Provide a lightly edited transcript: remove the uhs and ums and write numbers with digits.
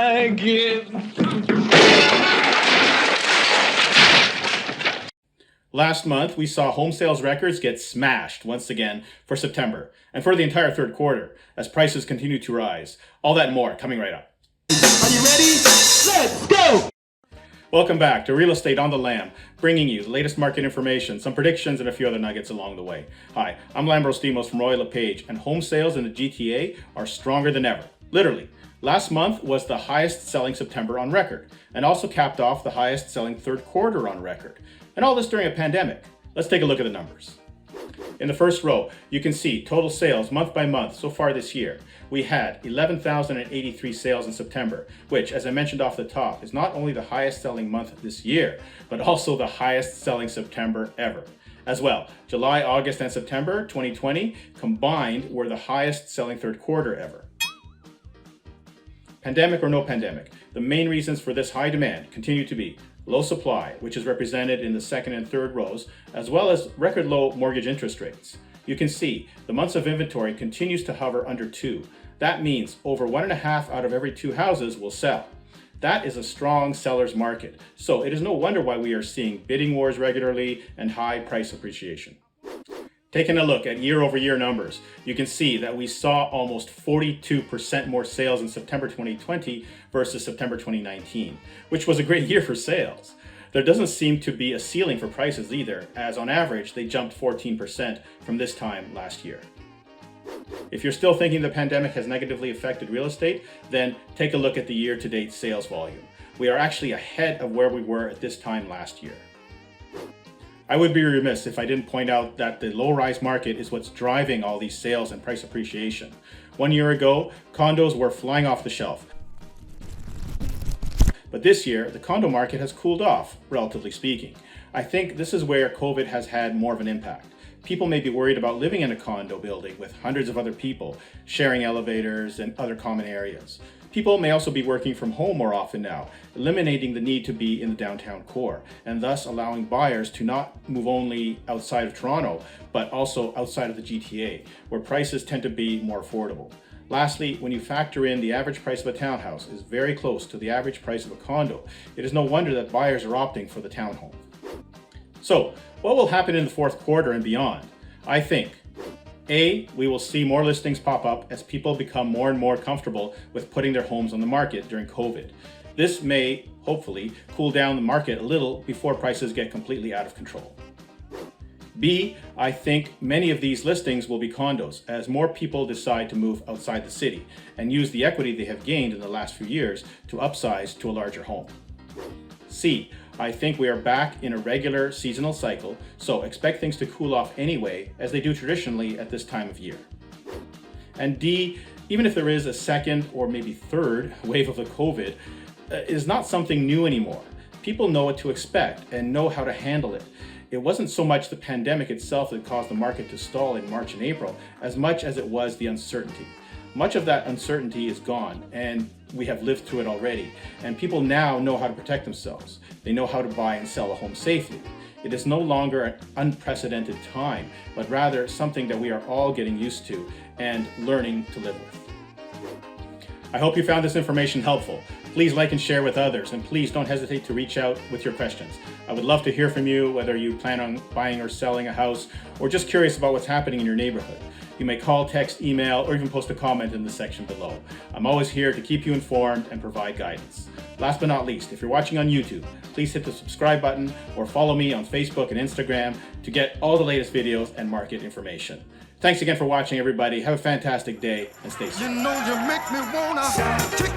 like it. Last month, we saw home sales records get smashed once again for September and for the entire third quarter as prices continue to rise. All that and more coming right up. Are you ready? Let's go! Welcome back to Real Estate on the Lam, bringing you the latest market information, some predictions, and a few other nuggets along the way. Hi, I'm Lambros Demos from Roy LePage, and home sales in the GTA are stronger than ever. Literally. Last month was the highest selling September on record, and also capped off the highest selling third quarter on record. And all this during a pandemic. Let's take a look at the numbers. In the first row, you can see total sales month by month so far this year. We had 11,083 sales in September, which, as I mentioned off the top, is not only the highest selling month this year, but also the highest selling September ever. As well, July, August, and September 2020 combined were the highest selling third quarter ever. Pandemic or no pandemic, the main reasons for this high demand continue to be low supply, which is represented in the second and third rows, as well as record low mortgage interest rates. You can see the months of inventory continues to hover under 2. That means over 1.5 out of every 2 houses will sell. That is a strong seller's market, so it is no wonder why we are seeing bidding wars regularly and high price appreciation. Taking a look at year-over-year numbers, you can see that we saw almost 42% more sales in September 2020 versus September 2019, which was a great year for sales. There doesn't seem to be a ceiling for prices either, as on average they jumped 14% from this time last year. If you're still thinking the pandemic has negatively affected real estate, then take a look at the year-to-date sales volume. We are actually ahead of where we were at this time last year. I would be remiss if I didn't point out that the low-rise market is what's driving all these sales and price appreciation. 1 year ago, condos were flying off the shelf. But this year, the condo market has cooled off, relatively speaking. I think this is where COVID has had more of an impact. People may be worried about living in a condo building with hundreds of other people, sharing elevators and other common areas. People may also be working from home more often now, eliminating the need to be in the downtown core, and thus allowing buyers to not move only outside of Toronto, but also outside of the GTA, where prices tend to be more affordable. Lastly, when you factor in the average price of a townhouse is very close to the average price of a condo, it is no wonder that buyers are opting for the townhome. So, what will happen in the fourth quarter and beyond? I think A, we will see more listings pop up as people become more and more comfortable with putting their homes on the market during COVID. This may, hopefully, cool down the market a little before prices get completely out of control. B, I think many of these listings will be condos as more people decide to move outside the city and use the equity they have gained in the last few years to upsize to a larger home. C, I think we are back in a regular seasonal cycle, so expect things to cool off anyway, as they do traditionally at this time of year. And D, even if there is a second or maybe third wave of the COVID, it is not something new anymore. People know what to expect and know how to handle it. It wasn't so much the pandemic itself that caused the market to stall in March and April, as much as it was the uncertainty. Much of that uncertainty is gone, and we have lived through it already, and people now know how to protect themselves. They know how to buy and sell a home safely. It is no longer an unprecedented time, but rather something that we are all getting used to and learning to live with. I hope you found this information helpful. Please like and share with others, and please don't hesitate to reach out with your questions. I would love to hear from you, whether you plan on buying or selling a house, or just curious about what's happening in your neighborhood. You may call, text, email, or even post a comment in the section below. I'm always here to keep you informed and provide guidance. Last but not least, if you're watching on YouTube, please hit the subscribe button or follow me on Facebook and Instagram to get all the latest videos and market information. Thanks again for watching, everybody. Have a fantastic day and stay safe. You know you make me wanna